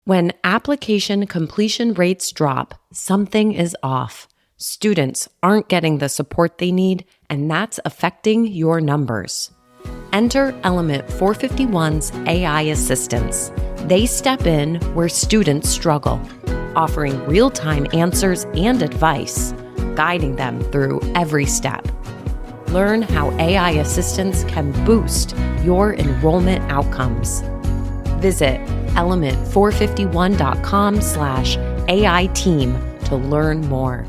When application completion rates drop, something is off. Students aren't getting the support they need, and that's affecting your numbers. Enter Element 451's AI assistants. They step in where students struggle, offering real-time answers and advice, guiding them through every step. Learn how AI assistants can boost your enrollment outcomes. Visit element451.com/AI team to learn more.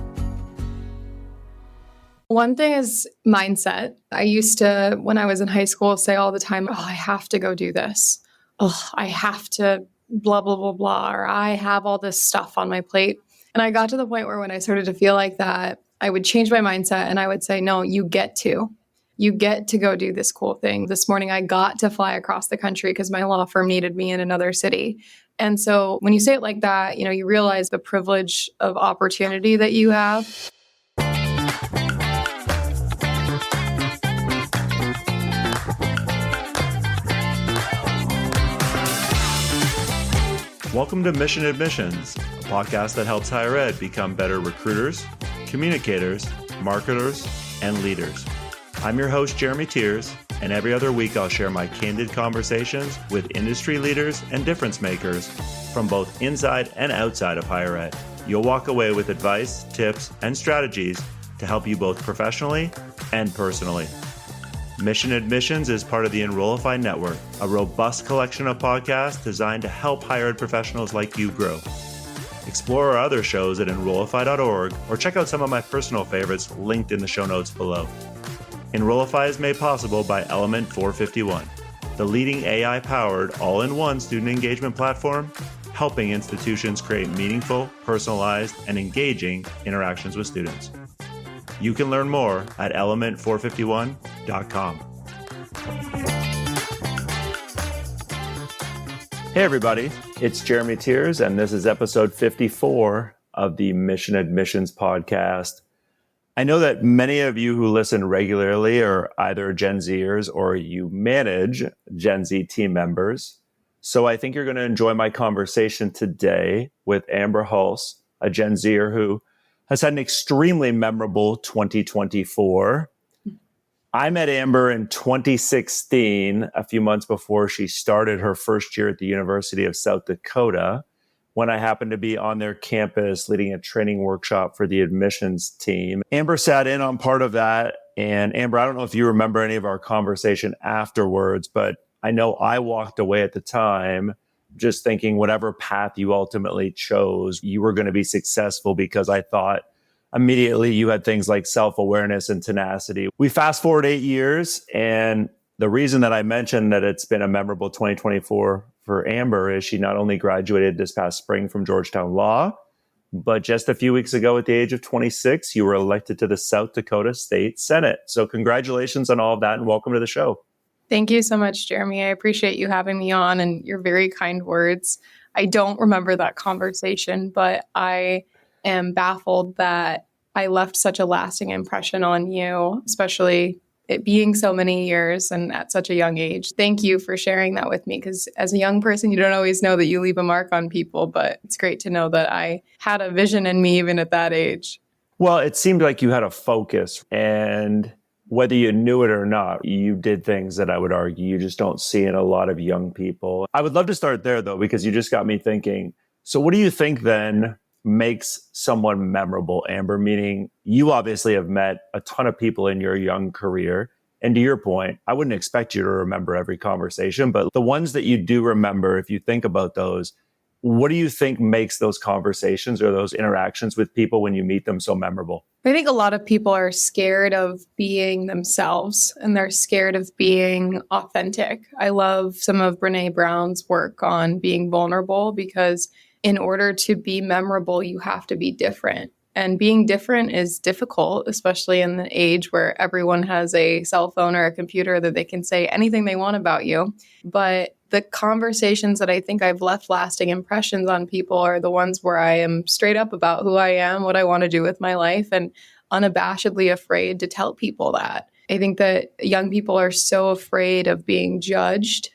One thing is mindset. I used to, when I was in high school, say all the time, I have to go do this. I have to blah, blah, blah, blah, or I have all this stuff on my plate. And I got to the point where when I started to feel like that, I would change my mindset and I would say, no, you get to go do this cool thing. This morning, I got to fly across the country because my law firm needed me in another city. And so when you say it like that, you realize the privilege of opportunity that you have. Welcome to Mission Admissions, a podcast that helps higher ed become better recruiters, communicators, marketers, and leaders. I'm your host, Jeremy Tiers, and every other week I'll share my candid conversations with industry leaders and difference makers from both inside and outside of higher ed. You'll walk away with advice, tips, and strategies to help you both professionally and personally. Mission Admissions is part of the Enrollify Network, a robust collection of podcasts designed to help higher ed professionals like you grow. Explore our other shows at enrollify.org or check out some of my personal favorites linked in the show notes below. Enrollify is made possible by Element 451, the leading AI-powered all-in-one student engagement platform, helping institutions create meaningful, personalized, and engaging interactions with students. You can learn more at element451.com. Hey everybody, it's Jeremy Tiers, and this is episode 54 of the Mission Admissions podcast. I know that many of you who listen regularly are either Gen Zers or you manage Gen Z team members. So I think you're going to enjoy my conversation today with Amber Hulse, a Gen Zer who has had an extremely memorable 2024. I met Amber in 2016, a few months before she started her first year at the University of South Dakota, when I happened to be on their campus leading a training workshop for the admissions team. Amber sat in on part of that. And Amber, I don't know if you remember any of our conversation afterwards, but I know I walked away at the time just thinking whatever path you ultimately chose, you were going to be successful, because I thought immediately you had things like self-awareness and tenacity. We fast forward 8 years, and the reason that I mentioned that it's been a memorable 2024 for Amber is she not only graduated this past spring from Georgetown Law, but just a few weeks ago at the age of 26, you were elected to the South Dakota State Senate. So congratulations on all of that, and welcome to the show. Thank you so much, Jeremy. I appreciate you having me on and your very kind words. I don't remember that conversation, but I am baffled that I left such a lasting impression on you, especially it being so many years and at such a young age. Thank you for sharing that with me, because as a young person, you don't always know that you leave a mark on people, but it's great to know that I had a vision in me even at that age. Well, it seemed like you had a focus, and whether you knew it or not, you did things that I would argue you just don't see in a lot of young people. I would love to start there, though, because you just got me thinking. So what do you think then makes someone memorable, Amber? Meaning you obviously have met a ton of people in your young career. And to your point, I wouldn't expect you to remember every conversation, but the ones that you do remember, if you think about those, what do you think makes those conversations or those interactions with people when you meet them so memorable? I think a lot of people are scared of being themselves, and they're scared of being authentic. I love some of Brené Brown's work on being vulnerable, because in order to be memorable, you have to be different. And being different is difficult, especially in the age where everyone has a cell phone or a computer that they can say anything they want about you. But the conversations that I think I've left lasting impressions on people are the ones where I am straight up about who I am, what I want to do with my life, and unabashedly afraid to tell people that. I think that young people are so afraid of being judged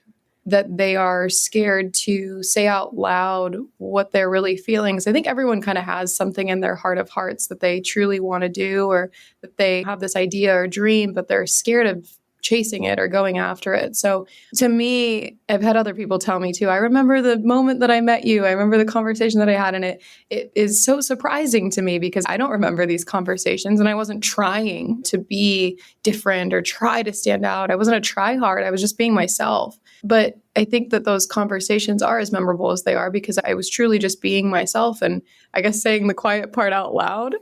that they are scared to say out loud what they're really feeling. So I think everyone kind of has something in their heart of hearts that they truly want to do, or that they have this idea or dream, but they're scared of chasing it or going after it. So to me, I've had other people tell me too, I remember the moment that I met you. I remember the conversation that I had, and it is so surprising to me because I don't remember these conversations, and I wasn't trying to be different or try to stand out. I wasn't a try hard. I was just being myself. But I think that those conversations are as memorable as they are because I was truly just being myself, and I guess saying the quiet part out loud.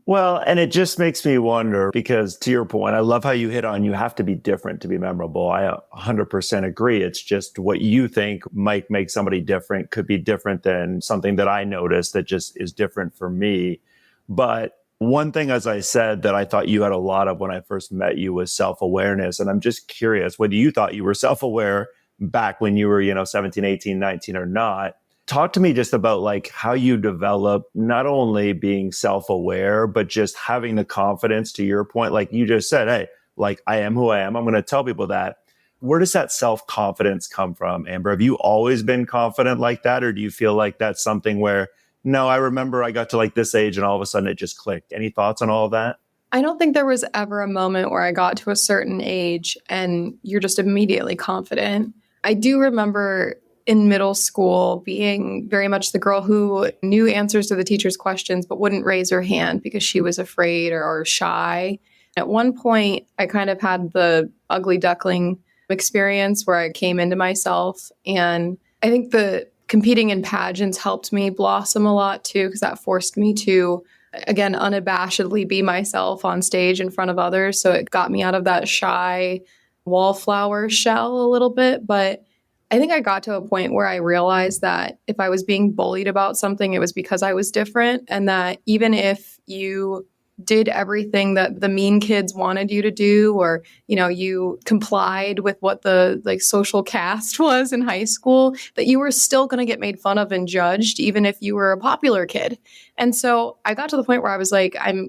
Well, and it just makes me wonder because to your point, I love how you hit on you have to be different to be memorable. I 100% agree. It's just what you think might make somebody different could be different than something that I noticed that just is different for me. But one thing, as I said, that I thought you had a lot of when I first met you was self-awareness. And I'm just curious whether you thought you were self-aware back when you were, 17, 18, 19 or not. Talk to me just about like how you develop not only being self-aware, but just having the confidence to your point. Like you just said, hey, like I am who I am. I'm going to tell people that. Where does that self-confidence come from, Amber? Have you always been confident like that? Or do you feel like that's something where, no, I remember I got to like this age and all of a sudden it just clicked? Any thoughts on all of that? I don't think there was ever a moment where I got to a certain age and you're just immediately confident. I do remember in middle school being very much the girl who knew answers to the teacher's questions but wouldn't raise her hand because she was afraid or shy. At one point, I kind of had the ugly duckling experience where I came into myself. And I think the competing in pageants helped me blossom a lot too, because that forced me to, again, unabashedly be myself on stage in front of others. So it got me out of that shy wallflower shell a little bit. But I think I got to a point where I realized that if I was being bullied about something, it was because I was different. And that even if you did everything that the mean kids wanted you to do, or, you complied with what the social caste was in high school, that you were still going to get made fun of and judged, even if you were a popular kid. And so I got to the point where I was like, I'm,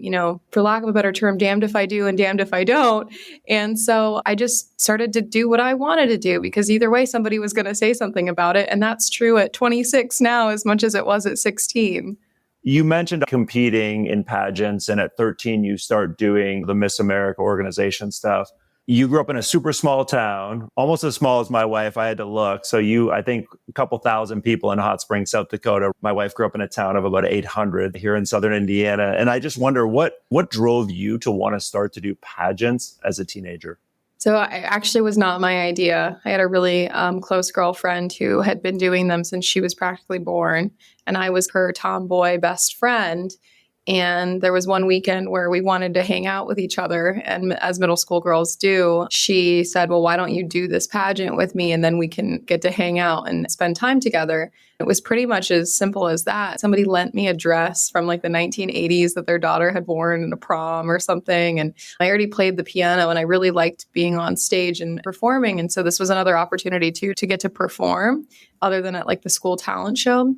for lack of a better term, damned if I do and damned if I don't. And so I just started to do what I wanted to do because either way, somebody was going to say something about it. And that's true at 26 now as much as it was at 16. You mentioned competing in pageants, and at 13, you start doing the Miss America organization stuff. You grew up in a super small town, almost as small as my wife. I had to look. So I think a couple thousand people in Hot Springs, South Dakota. My wife grew up in a town of about 800 here in Southern Indiana. And I just wonder what drove you to want to start to do pageants as a teenager? So I actually was not my idea. I had a really close girlfriend who had been doing them since she was practically born. And I was her tomboy best friend. And there was one weekend where we wanted to hang out with each other. And as middle school girls do, she said, well, why don't you do this pageant with me? And then we can get to hang out and spend time together. It was pretty much as simple as that. Somebody lent me a dress from the 1980s that their daughter had worn in a prom or something. And I already played the piano and I really liked being on stage and performing. And so this was another opportunity too, to get to perform other than at the school talent show.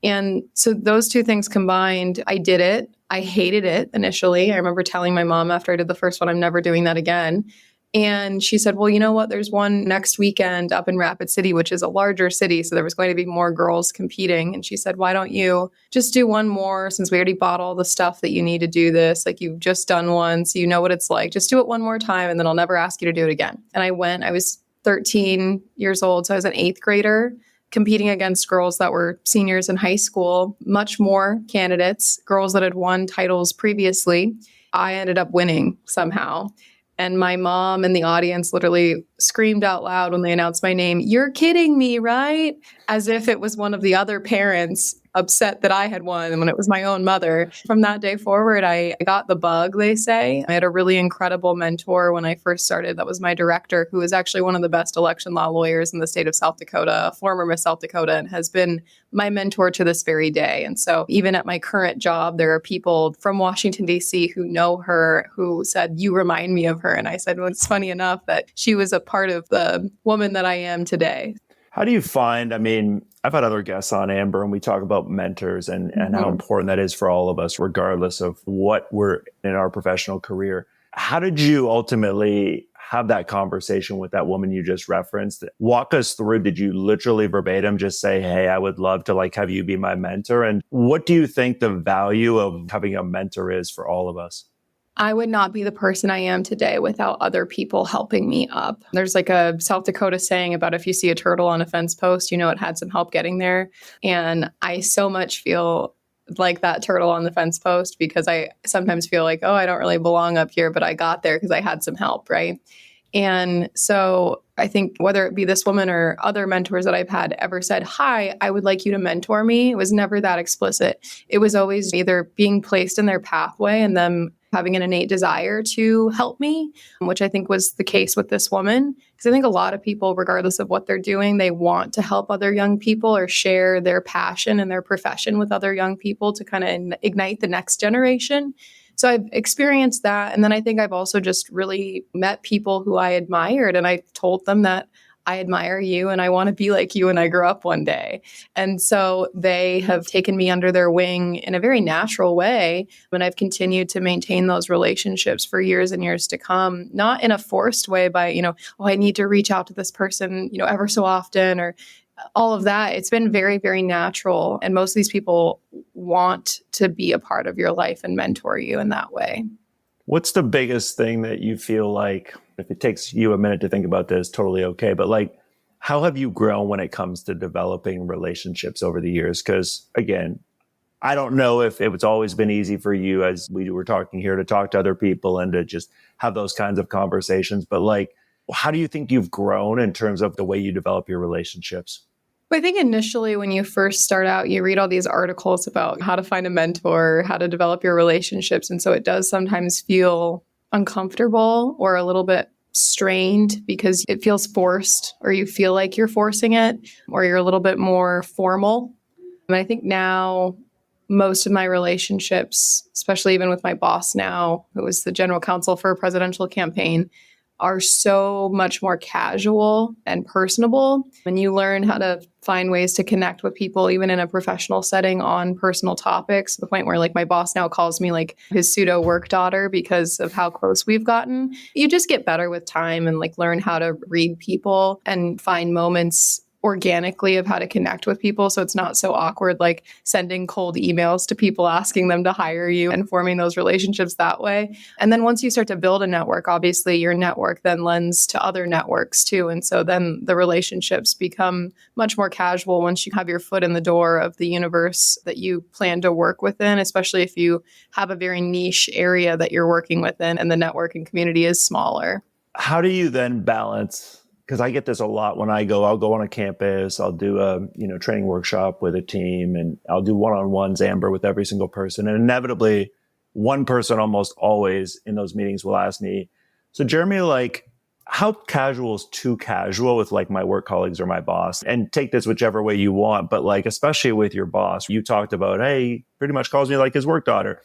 And so those two things combined, I did it. I hated it initially. I remember telling my mom after I did the first one, I'm never doing that again. And she said, well, you know what? There's one next weekend up in Rapid City, which is a larger city. So there was going to be more girls competing. And she said, why don't you just do one more since we already bought all the stuff that you need to do this? You've just done one, so you know what it's like. Just do it one more time and then I'll never ask you to do it again. And I went. I was 13 years old. So I was an 8th grader, competing against girls that were seniors in high school, much more candidates, girls that had won titles previously. I ended up winning somehow. And my mom in the audience literally screamed out loud when they announced my name, "You're kidding me, right?" As if it was one of the other parents upset that I had won when it was my own mother. From that day forward, I got the bug, they say. I had a really incredible mentor when I first started. That was my director, who is actually one of the best election law lawyers in the state of South Dakota, a former Miss South Dakota, and has been my mentor to this very day. And so even at my current job, there are people from Washington, D.C. who know her, who said, "You remind me of her." And I said, well, it's funny enough that she was a part of the woman that I am today. How do you find, I've had other guests on, Amber, and we talk about mentors and how important that is for all of us, regardless of what we're in our professional career. How did you ultimately have that conversation with that woman you just referenced. Walk us through, did you literally verbatim just say, hey, I would love to have you be my mentor? And what do you think the value of having a mentor is for all of us? I would not be the person I am today without other people helping me up. There's a South Dakota saying about if you see a turtle on a fence post, it had some help getting there. And I so much feel like that turtle on the fence post because I sometimes feel like, oh, I don't really belong up here, but I got there because I had some help, right? And so I think whether it be this woman or other mentors that I've had ever said, hi, I would like you to mentor me, it was never that explicit. It was always either being placed in their pathway and them having an innate desire to help me, which I think was the case with this woman. Because I think a lot of people, regardless of what they're doing, they want to help other young people or share their passion and their profession with other young people to kind of ignite the next generation. So I've experienced that. And then I think I've also just really met people who I admired. And I told them that I admire you and I want to be like you when I grow up one day. And so they have taken me under their wing in a very natural way. And I've continued to maintain those relationships for years and years to come, not in a forced way by, oh, I need to reach out to this person, ever so often or all of that. It's been very, very natural. And most of these people want to be a part of your life and mentor you in that way. What's the biggest thing that you feel like, if it takes you a minute to think about this, totally okay, but how have you grown when it comes to developing relationships over the years? Because again, I don't know if it's always been easy for you, as we were talking here, to talk to other people and to just have those kinds of conversations, but how do you think you've grown in terms of the way you develop your relationships? I think initially when you first start out, you read all these articles about how to find a mentor, how to develop your relationships. And so it does sometimes feel uncomfortable or a little bit strained because it feels forced or you feel like you're forcing it or you're a little bit more formal. And I think now most of my relationships, especially even with my boss now, who was the general counsel for a presidential campaign, are so much more casual and personable. And you learn how to find ways to connect with people, even in a professional setting on personal topics, to the point where my boss now calls me his pseudo work daughter because of how close we've gotten. You just get better with time and learn how to read people and find moments organically of how to connect with people. So it's not so awkward, sending cold emails to people, asking them to hire you and forming those relationships that way. And then once you start to build a network, obviously your network then lends to other networks too. And so then the relationships become much more casual once you have your foot in the door of the universe that you plan to work within, especially if you have a very niche area that you're working within and the networking community is smaller. How do you then balance? Because I get this a lot when I'll go on a campus, I'll do a training workshop with a team, and I'll do one-on-ones, Amber, with every single person. And inevitably, one person almost always in those meetings will ask me, so Jeremy, how casual is too casual with my work colleagues or my boss? And take this whichever way you want, but especially with your boss, you talked about, hey, he pretty much calls me his work daughter.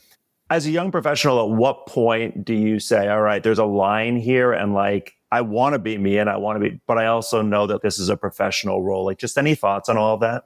As a young professional, at what point do you say, all right, there's a line here and I want to be me and I want to be, but I also know that this is a professional role. Just any thoughts on all of that?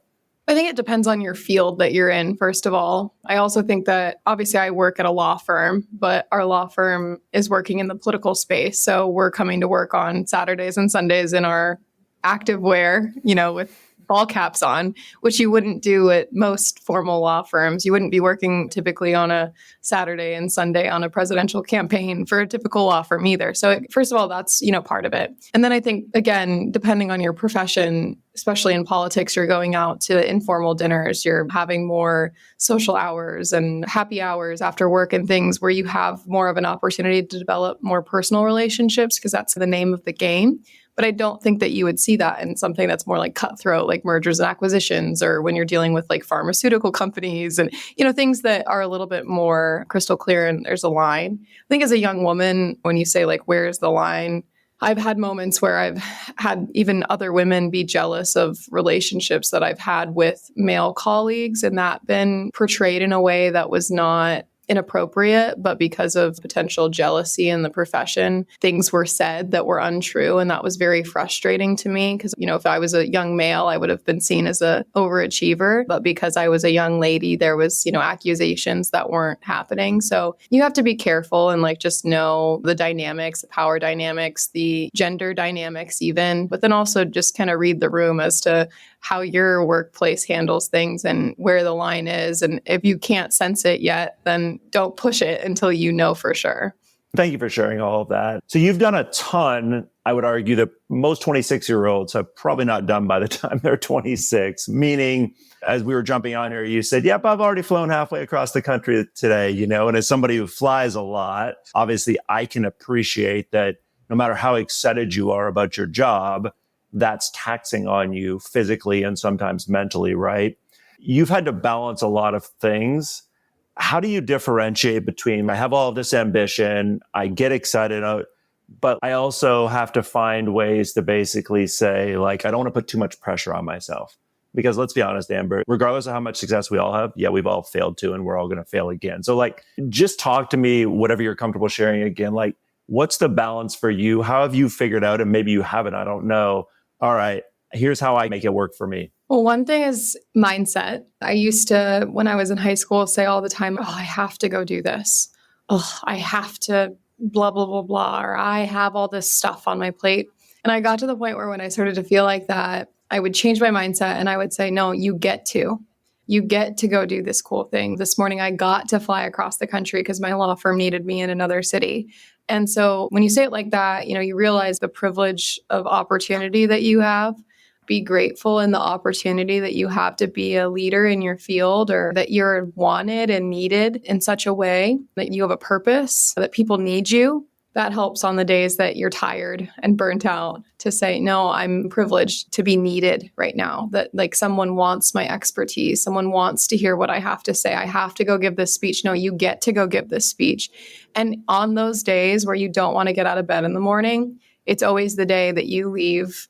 I think it depends on your field that you're in, first of all. I also think that obviously I work at a law firm, but our law firm is working in the political space. So we're coming to work on Saturdays and Sundays in our active wear, with ball caps on, which you wouldn't do at most formal law firms. You wouldn't be working typically on a Saturday and Sunday on a presidential campaign for a typical law firm either. So first of all, that's, part of it. And then I think, again, depending on your profession, especially in politics, you're going out to informal dinners, you're having more social hours and happy hours after work and things where you have more of an opportunity to develop more personal relationships because that's the name of the game. But I don't think that you would see that in something that's more cutthroat, like mergers and acquisitions, or when you're dealing with pharmaceutical companies and, things that are a little bit more crystal clear and there's a line. I think as a young woman, when you say where's the line, I've had moments where I've had even other women be jealous of relationships that I've had with male colleagues and that been portrayed in a way that was not inappropriate, but because of potential jealousy in the profession, things were said that were untrue. And that was very frustrating to me because, if I was a young male, I would have been seen as an overachiever. But because I was a young lady, there was, accusations that weren't happening. So you have to be careful and just know the dynamics, the power dynamics, the gender dynamics even, but then also just kind of read the room as to how your workplace handles things and where the line is. And if you can't sense it yet, then don't push it until you know for sure. Thank you for sharing all of that. So you've done a ton. I would argue that most 26-year-olds have probably not done by the time they're 26, meaning as we were jumping on here, you said, yep, I've already flown halfway across the country today, and as somebody who flies a lot, obviously I can appreciate that no matter how excited you are about your job, that's taxing on you physically and sometimes mentally, right? You've had to balance a lot of things. How do you differentiate between, I have all of this ambition, I get excited, but I also have to find ways to basically say, I don't want to put too much pressure on myself? Because let's be honest, Amber, regardless of how much success we all have, we've all failed too, and we're all going to fail again. So just talk to me, whatever you're comfortable sharing again, what's the balance for you? How have you figured out, and maybe you haven't, I don't know. All right, here's how I make it work for me. Well, one thing is mindset. I used to, when I was in high school, say all the time, I have to go do this. I have to blah, blah, blah, blah, or I have all this stuff on my plate. And I got to the point where when I started to feel like that, I would change my mindset and I would say, no, you get to go do this cool thing. This morning, I got to fly across the country because my law firm needed me in another city. And so when you say it like that, you realize the privilege of opportunity that you have. Be grateful in the opportunity that you have to be a leader in your field, or that you're wanted and needed in such a way that you have a purpose, that people need you. That helps on the days that you're tired and burnt out to say, no, I'm privileged to be needed right now. That someone wants my expertise. Someone wants to hear what I have to say. I have to go give this speech. No, you get to go give this speech. And on those days where you don't want to get out of bed in the morning, it's always the day that you leave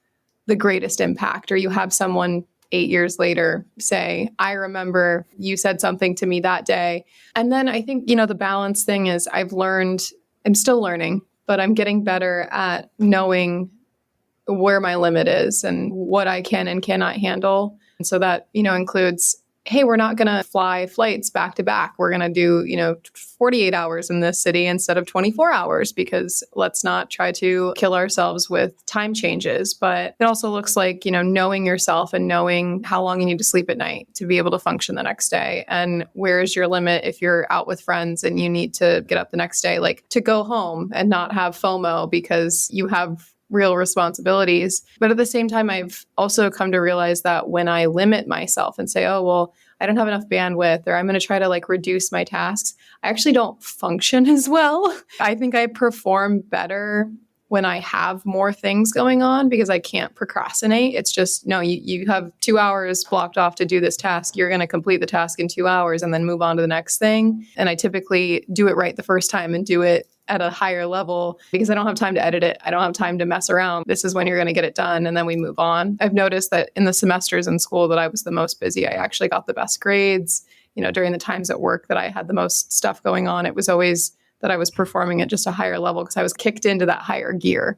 the greatest impact, or you have someone 8 years later say, I remember you said something to me that day. And then I think, the balance thing is I'm still learning, but I'm getting better at knowing where my limit is and what I can and cannot handle. And so that, includes, hey, we're not going to fly flights back to back. We're going to do, 48 hours in this city instead of 24 hours, because let's not try to kill ourselves with time changes. But it also looks like, knowing yourself and knowing how long you need to sleep at night to be able to function the next day. And where is your limit if you're out with friends and you need to get up the next day, to go home and not have FOMO because you have real responsibilities. But at the same time, I've also come to realize that when I limit myself and say, oh, well, I don't have enough bandwidth, or I'm going to try to reduce my tasks, I actually don't function as well. I think I perform better when I have more things going on because I can't procrastinate. It's just, no, you have 2 hours blocked off to do this task. You're going to complete the task in 2 hours and then move on to the next thing. And I typically do it right the first time and do it at a higher level because I don't have time to edit it. I don't have time to mess around. This is when you're going to get it done. And then we move on. I've noticed that in the semesters in school that I was the most busy, I actually got the best grades. During the times at work that I had the most stuff going on, it was always that I was performing at just a higher level because I was kicked into that higher gear.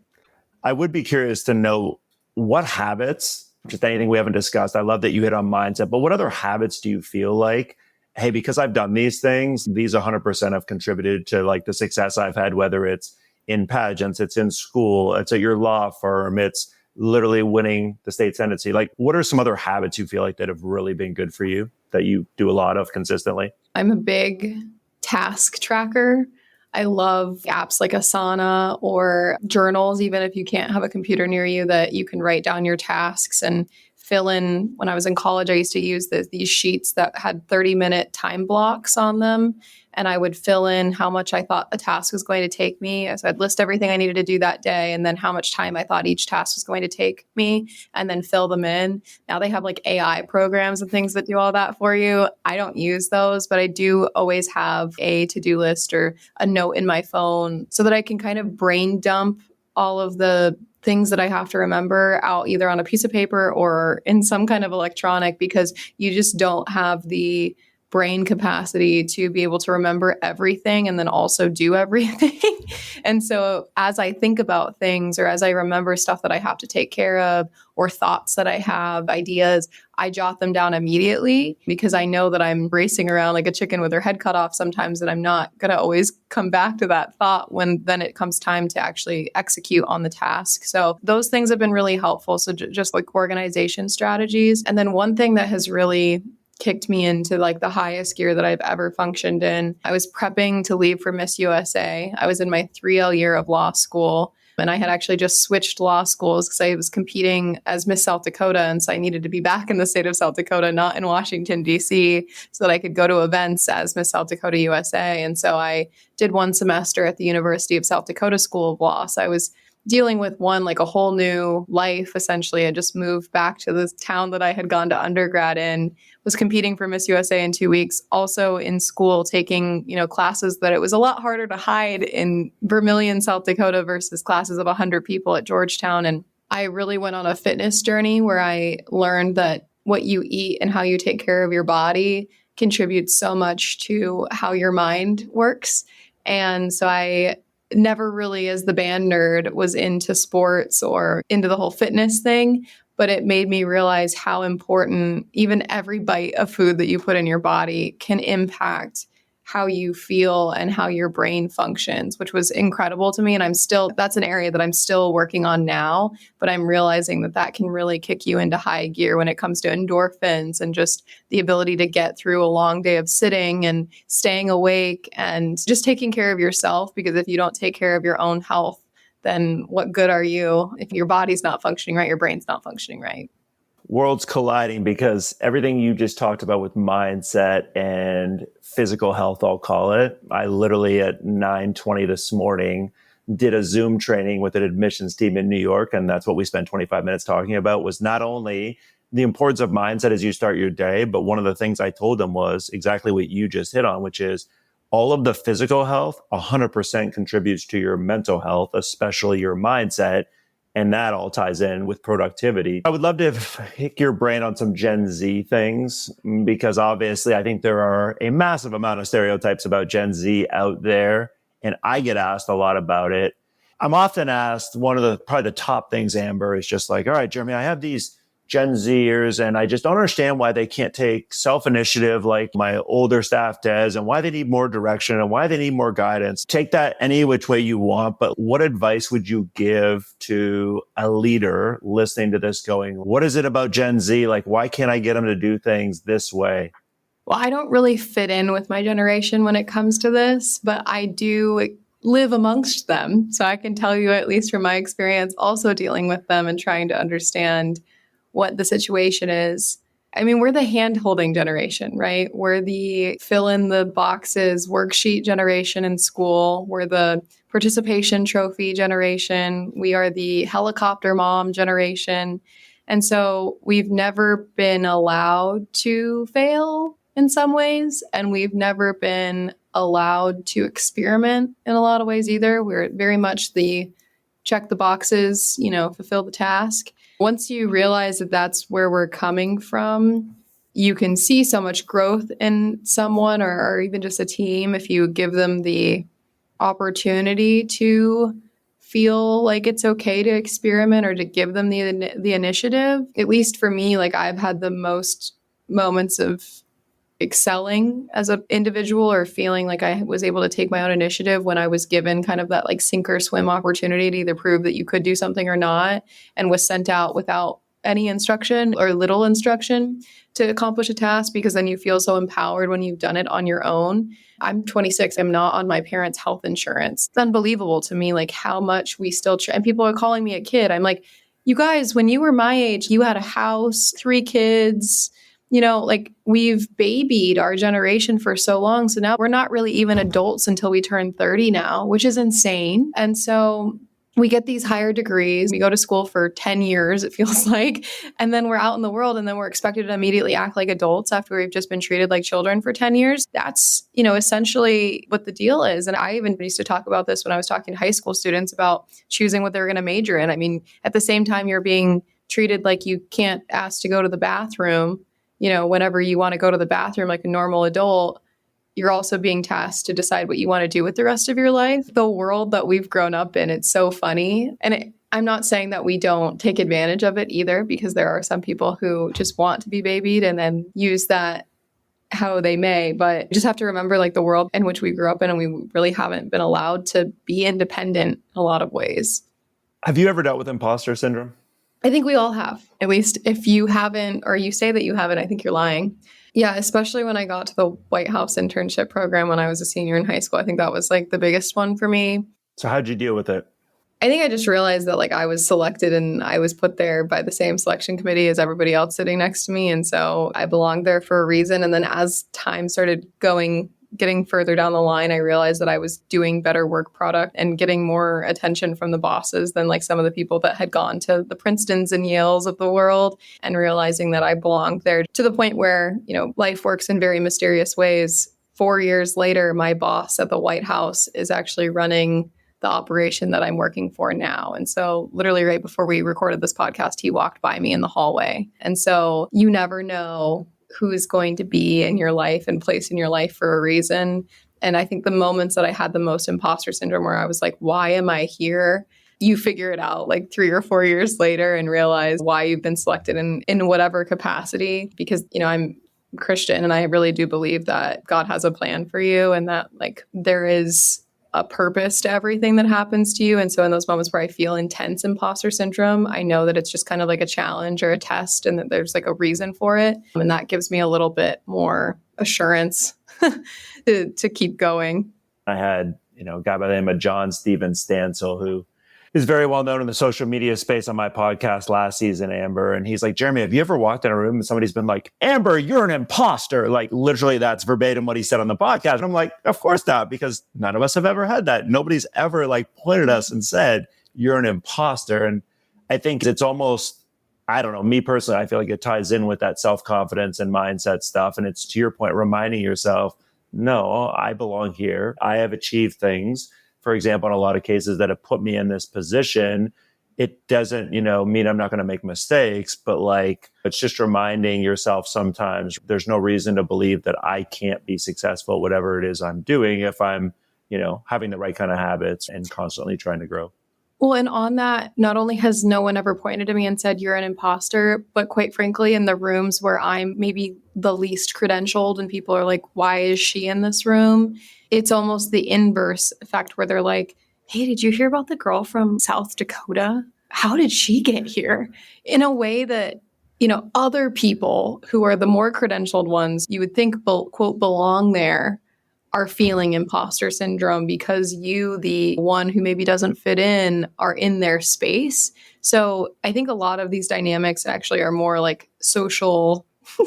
I would be curious to know what habits, just anything we haven't discussed. I love that you hit on mindset, but what other habits do you feel like, hey, because I've done these things, these 100% have contributed to the success I've had, whether it's in pageants, it's in school, it's at your law firm, it's literally winning the state Senate seat. What are some other habits you feel like that have really been good for you that you do a lot of consistently? I'm a big task tracker. I love apps like Asana or journals, even if you can't have a computer near you, that you can write down your tasks and fill in. When I was in college, I used to use these sheets that had 30-minute time blocks on them. And I would fill in how much I thought a task was going to take me. So I'd list everything I needed to do that day and then how much time I thought each task was going to take me and then fill them in. Now they have AI programs and things that do all that for you. I don't use those, but I do always have a to-do list or a note in my phone so that I can kind of brain dump all of the things that I have to remember out either on a piece of paper or in some kind of electronic, because you just don't have the brain capacity to be able to remember everything and then also do everything. And so as I think about things or as I remember stuff that I have to take care of or thoughts that I have, ideas, I jot them down immediately because I know that I'm racing around like a chicken with her head cut off sometimes, and I'm not going to always come back to that thought when then it comes time to actually execute on the task. So those things have been really helpful. So just like organization strategies. And then one thing that has really kicked me into like the highest gear that I've ever functioned in. I was prepping to leave for Miss USA. I was in my 3L year of law school, and I had actually just switched law schools because I was competing as Miss South Dakota. And so I needed to be back in the state of South Dakota, not in Washington, D.C., so that I could go to events as Miss South Dakota USA. And so I did one semester at the University of South Dakota School of Law. So I was dealing with like a whole new life, essentially. I just moved back to this town that I had gone to undergrad in, was competing for Miss USA in 2 weeks, also in school taking, classes that it was a lot harder to hide in Vermillion, South Dakota versus classes of 100 people at Georgetown. And I really went on a fitness journey where I learned that what you eat and how you take care of your body contributes so much to how your mind works. And so I never really, as the band nerd, was into sports or into the whole fitness thing, but it made me realize how important even every bite of food that you put in your body can impact how you feel and how your brain functions, which was incredible to me. And that's an area that I'm still working on now, but I'm realizing that can really kick you into high gear when it comes to endorphins and just the ability to get through a long day of sitting and staying awake and just taking care of yourself. Because if you don't take care of your own health, then what good are you? If your body's not functioning right, your brain's not functioning right. Worlds colliding, because everything you just talked about with mindset and physical health, I'll call it. I literally at 9:20 this morning did a Zoom training with an admissions team in New York. And that's what we spent 25 minutes talking about, was not only the importance of mindset as you start your day, but one of the things I told them was exactly what you just hit on, which is all of the physical health 100% contributes to your mental health, especially your mindset. And that all ties in with productivity. I would love to pick your brain on some Gen Z things, because obviously I think there are a massive amount of stereotypes about Gen Z out there, and I get asked a lot about it. I'm often asked, probably the top things, Amber, is just like, all right, Jeremy, I have these Gen Zers, and I just don't understand why they can't take self-initiative like my older staff does, and why they need more direction and why they need more guidance. Take that any which way you want, but what advice would you give to a leader listening to this going, what is it about Gen Z? Like, why can't I get them to do things this way? Well, I don't really fit in with my generation when it comes to this, but I do live amongst them. So I can tell you, at least from my experience, also dealing with them and trying to understand what the situation is. I mean, we're the hand-holding generation, right? We're the fill-in-the-boxes worksheet generation in school. We're the participation trophy generation. We are the helicopter mom generation. And so we've never been allowed to fail in some ways, and we've never been allowed to experiment in a lot of ways either. We're very much the check the boxes, fulfill the task. Once you realize that that's where we're coming from, you can see so much growth in someone or even just a team if you give them the opportunity to feel like it's okay to experiment or to give them the initiative. At least for me, like I've had the most moments of excelling as an individual or feeling like I was able to take my own initiative when I was given kind of that like sink or swim opportunity to either prove that you could do something or not, and was sent out without any instruction or little instruction to accomplish a task, because then you feel so empowered when you've done it on your own. I'm 26. I'm not on my parents' health insurance. It's unbelievable to me, like how much we still and people are calling me a kid. I'm like, you guys, when you were my age, you had a house, 3 kids. Like we've babied our generation for so long. So now we're not really even adults until we turn 30 now, which is insane. And so we get these higher degrees. We go to school for 10 years, it feels like. And then we're out in the world, and then we're expected to immediately act like adults after we've just been treated like children for 10 years. That's, essentially what the deal is. And I even used to talk about this when I was talking to high school students about choosing what they were going to major in. I mean, at the same time, you're being treated like you can't ask to go to the bathroom. whenever you want to go to the bathroom like a normal adult, you're also being tasked to decide what you want to do with the rest of your life. The world that we've grown up in, it's so funny. And I'm not saying that we don't take advantage of it either, because there are some people who just want to be babied and then use that how they may. But you just have to remember like the world in which we grew up in, and we really haven't been allowed to be independent in a lot of ways. Have you ever dealt with imposter syndrome? I think we all have. At least if you haven't, or you say that you haven't, I think you're lying. Yeah, especially when I got to the White House internship program when I was a senior in high school. I think that was like the biggest one for me. So how'd you deal with it? I think I just realized that like I was selected and I was put there by the same selection committee as everybody else sitting next to me. And so I belonged there for a reason. And then as time started getting further down the line, I realized that I was doing better work product and getting more attention from the bosses than like some of the people that had gone to the Princetons and Yales of the world, and realizing that I belonged there to the point where, life works in very mysterious ways. 4 years later, my boss at the White House is actually running the operation that I'm working for now. And so literally right before we recorded this podcast, he walked by me in the hallway. And so you never know who is going to be in your life and placed in your life for a reason. And I think the moments that I had the most imposter syndrome, where I was like, why am I here? You figure it out like 3 or 4 years later and realize why you've been selected in whatever capacity. Because, I'm Christian, and I really do believe that God has a plan for you, and that like there is a purpose to everything that happens to you. And so in those moments where I feel intense imposter syndrome, I know that it's just kind of like a challenge or a test, and that there's like a reason for it. And that gives me a little bit more assurance to keep going. I had, a guy by the name of John Steven Stansel, who is very well known in the social media space, on my podcast last season, Amber. And he's like, Jeremy, have you ever walked in a room and somebody's been like, Amber, you're an imposter? Like literally that's verbatim what he said on the podcast. And I'm like, of course not, because none of us have ever had that. Nobody's ever like pointed us and said, you're an imposter. And I think it's almost, I don't know, me personally, I feel like it ties in with that self-confidence and mindset stuff. And it's, to your point, reminding yourself, no, I belong here. I have achieved things. For example, in a lot of cases that have put me in this position, it doesn't, mean I'm not going to make mistakes, but like, it's just reminding yourself sometimes there's no reason to believe that I can't be successful at whatever it is I'm doing if I'm, having the right kind of habits and constantly trying to grow. Well, and on that, not only has no one ever pointed to me and said, you're an imposter, but quite frankly, in the rooms where I'm maybe the least credentialed and people are like, why is she in this room? It's almost the inverse effect where they're like, hey, did you hear about the girl from South Dakota? How did she get here? In a way that, other people who are the more credentialed ones, you would think, quote, belong there, are feeling imposter syndrome because you, the one who maybe doesn't fit in, are in their space. So I think a lot of these dynamics actually are more like social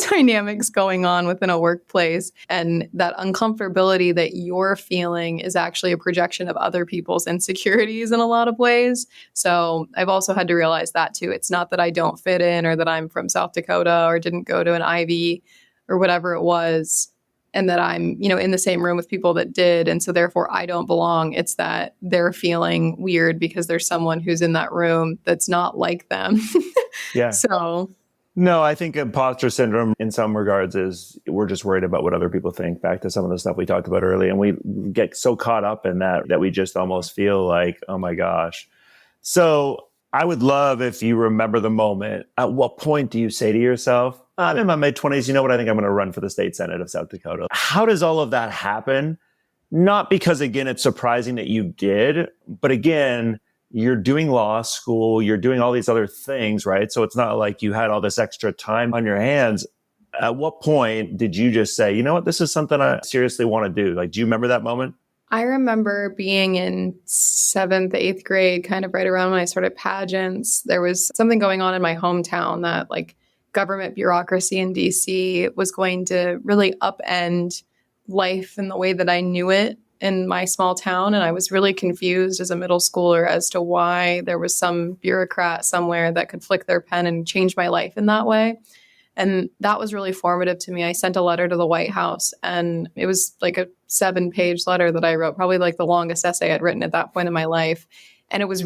dynamics going on within a workplace. And that uncomfortability that you're feeling is actually a projection of other people's insecurities in a lot of ways. So I've also had to realize that too. It's not that I don't fit in or that I'm from South Dakota or didn't go to an Ivy or whatever it was, and that I'm, in the same room with people that did. And so therefore I don't belong. It's that they're feeling weird because there's someone who's in that room that's not like them. Yeah. So no, I think imposter syndrome in some regards is we're just worried about what other people think, back to some of the stuff we talked about earlier. And we get so caught up in that we just almost feel like, oh my gosh. So I would love if you remember the moment. At what point do you say to yourself, I'm in my mid-20s, you know what, I think I'm going to run for the state Senate of South Dakota? How does all of that happen? Not because, again, it's surprising that you did, but again, you're doing law school, you're doing all these other things, right? So it's not like you had all this extra time on your hands. At what point did you just say, you know what, this is something I seriously want to do? Like, do you remember that moment? I remember being in 7th, 8th grade, kind of right around when I started pageants. There was something going on in my hometown that like government bureaucracy in DC was going to really upend life in the way that I knew it in my small town. And I was really confused as a middle schooler as to why there was some bureaucrat somewhere that could flick their pen and change my life in that way. And that was really formative to me. I sent a letter to the White House, and it was like a 7-page letter that I wrote, probably like the longest essay I'd written at that point in my life. And it was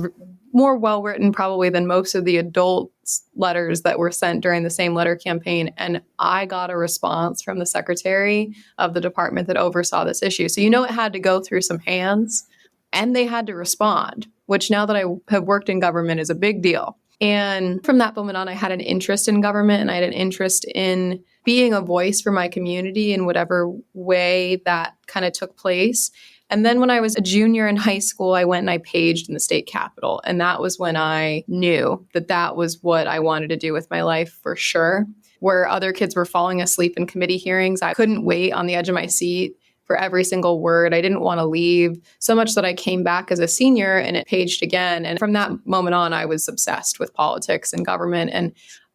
more well-written probably than most of the adult letters that were sent during the same letter campaign. And I got a response from the secretary of the department that oversaw this issue. So, it had to go through some hands and they had to respond, which now that I have worked in government is a big deal. And from that moment on, I had an interest in government and I had an interest in being a voice for my community in whatever way that kind of took place. And then when I was a junior in high school, I went and I paged in the state capitol. And that was when I knew that that was what I wanted to do with my life for sure. Where other kids were falling asleep in committee hearings, I couldn't wait on the edge of my seat for every single word. I didn't want to leave, so much that I came back as a senior and it paged again. And from that moment on, I was obsessed with politics and government. And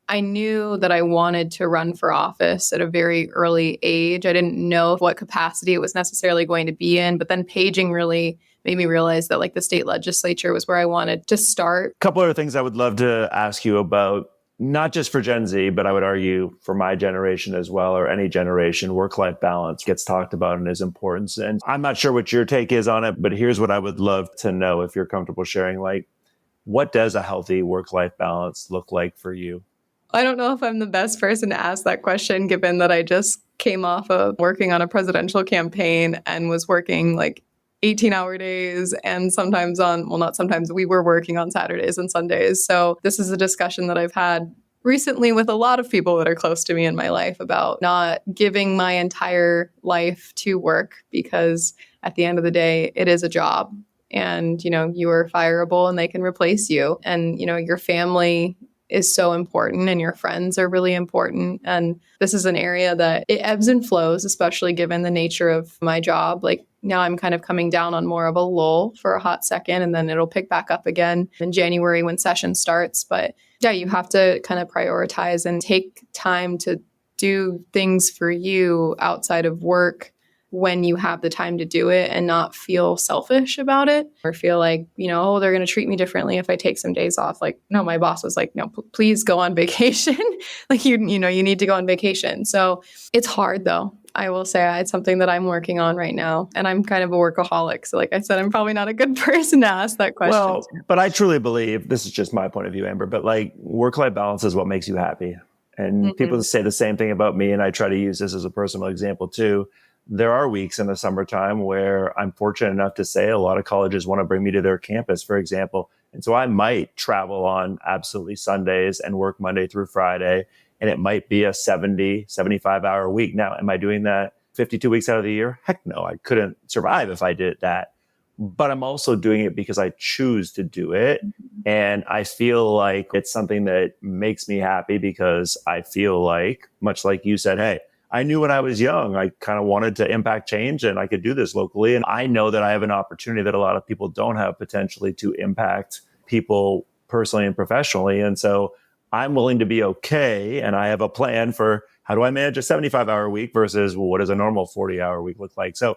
I knew that I wanted to run for office at a very early age. I didn't know what capacity it was necessarily going to be in, but then paging really made me realize that the state legislature was where I wanted to start. A couple other things I would love to ask you about, not just for Gen Z, but I would argue for my generation as well, or any generation. Work-life balance gets talked about and is important. And I'm not sure what your take is on it, but here's what I would love to know if you're comfortable sharing. What does a healthy work-life balance look like for you? I don't know if I'm the best person to ask that question, given that I just came off of working on a presidential campaign and was working 18-hour days and sometimes not sometimes, we were working on Saturdays and Sundays. So this is a discussion that I've had recently with a lot of people that are close to me in my life about not giving my entire life to work, because at the end of the day, it is a job and, you are fireable and they can replace you. And, your family is so important and your friends are really important. And this is an area that it ebbs and flows, especially given the nature of my job. Now I'm kind of coming down on more of a lull for a hot second, and then it'll pick back up again in January when session starts. But yeah, you have to kind of prioritize and take time to do things for you outside of work when you have the time to do it, and not feel selfish about it or feel like, they're going to treat me differently if I take some days off. No, my boss was like, no, please go on vacation. You need to go on vacation. So it's hard though. I will say it's something that I'm working on right now, and I'm kind of a workaholic. So like I said, I'm probably not a good person to ask that question. Well, but I truly believe, this is just my point of view, Amber, but work-life balance is what makes you happy. And people say the same thing about me, and I try to use this as a personal example too. There are weeks in the summertime where I'm fortunate enough to say a lot of colleges want to bring me to their campus, for example. And so I might travel on absolutely Sundays and work Monday through Friday. And it might be a 70, 75-hour week. Now, am I doing that 52 weeks out of the year? Heck no, I couldn't survive if I did that. But I'm also doing it because I choose to do it. And I feel like it's something that makes me happy, because I feel like, much like you said, hey, I knew when I was young, I kind of wanted to impact change and I could do this locally. And I know that I have an opportunity that a lot of people don't have, potentially, to impact people personally and professionally. And so I'm willing to be okay. And I have a plan for how do I manage a 75-hour week versus, well, what does a normal 40-hour week look like? So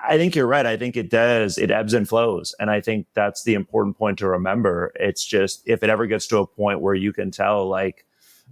I think you're right. I think it ebbs and flows. And I think that's the important point to remember. It's just, if it ever gets to a point where you can tell,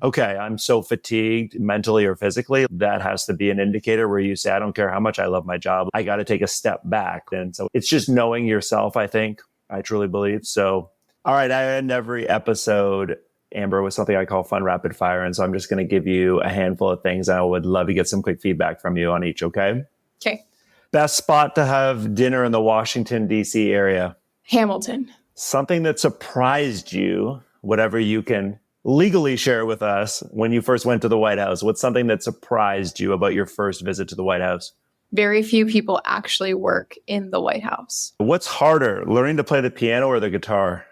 okay, I'm so fatigued mentally or physically, that has to be an indicator where you say, I don't care how much I love my job, I got to take a step back. And so it's just knowing yourself, I think. I truly believe. So, all right, I end every episode, Amber, with something I call fun rapid fire. And so I'm just going to give you a handful of things. I would love to get some quick feedback from you on each, okay? Okay. Best spot to have dinner in the Washington, D.C. area? Hamilton. Something that surprised you, whatever you can legally share with us, when you first went to the White House. What's something that surprised you about your first visit to the White House? Very few people actually work in the White House. What's harder, learning to play the piano or the guitar?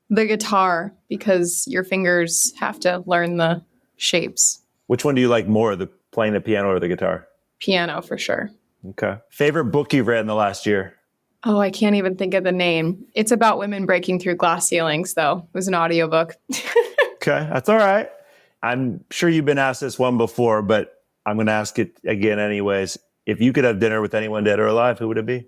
The guitar, because your fingers have to learn the shapes. Which one do you like more, playing the piano or the guitar? Piano, for sure. Okay. Favorite book you've read in the last year? Oh, I can't even think of the name. It's about women breaking through glass ceilings, though. It was an audiobook. Okay, that's all right. I'm sure you've been asked this one before, but I'm going to ask it again anyways. If you could have dinner with anyone dead or alive, who would it be?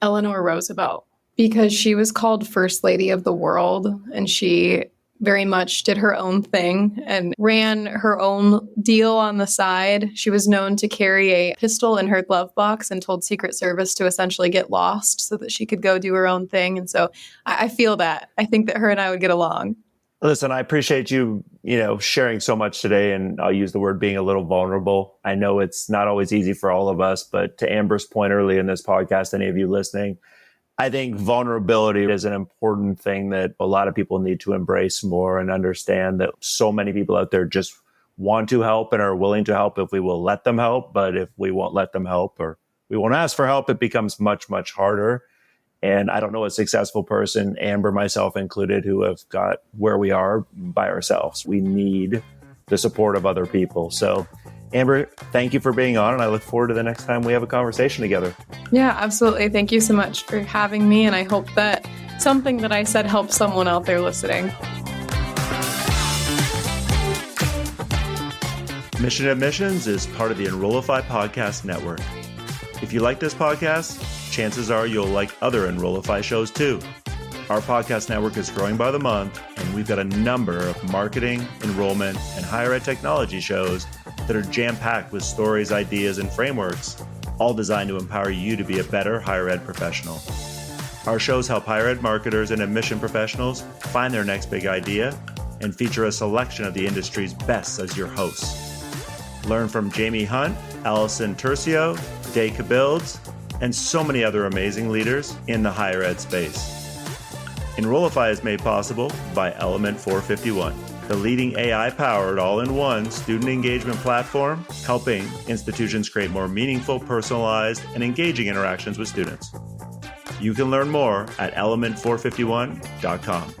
Eleanor Roosevelt, because she was called First Lady of the World, and she very much did her own thing and ran her own deal on the side. She was known to carry a pistol in her glove box and told Secret Service to essentially get lost so that she could go do her own thing. And so I feel that. I think that her and I would get along. Listen, I appreciate you, sharing so much today, and I'll use the word being a little vulnerable. I know it's not always easy for all of us, but to Amber's point early in this podcast, any of you listening, I think vulnerability is an important thing that a lot of people need to embrace more and understand that so many people out there just want to help and are willing to help if we will let them help. But if we won't let them help or we won't ask for help, it becomes much, much harder. And I don't know a successful person, Amber, myself included, who have got where we are by ourselves. We need the support of other people. So Amber, thank you for being on, and I look forward to the next time we have a conversation together. Yeah, absolutely. Thank you so much for having me, and I hope that something that I said helps someone out there listening. Mission Admissions is part of the Enrollify Podcast Network. If you like this podcast, chances are you'll like other Enrollify shows too. Our podcast network is growing by the month, and we've got a number of marketing, enrollment, and higher ed technology shows that are jam-packed with stories, ideas, and frameworks, all designed to empower you to be a better higher ed professional. Our shows help higher ed marketers and admission professionals find their next big idea and feature a selection of the industry's best as your hosts. Learn from Jamie Hunt, Allison Tercio, Day Cabilds, and so many other amazing leaders in the higher ed space. Enrollify is made possible by Element 451, the leading AI-powered all-in-one student engagement platform, helping institutions create more meaningful, personalized, and engaging interactions with students. You can learn more at element451.com.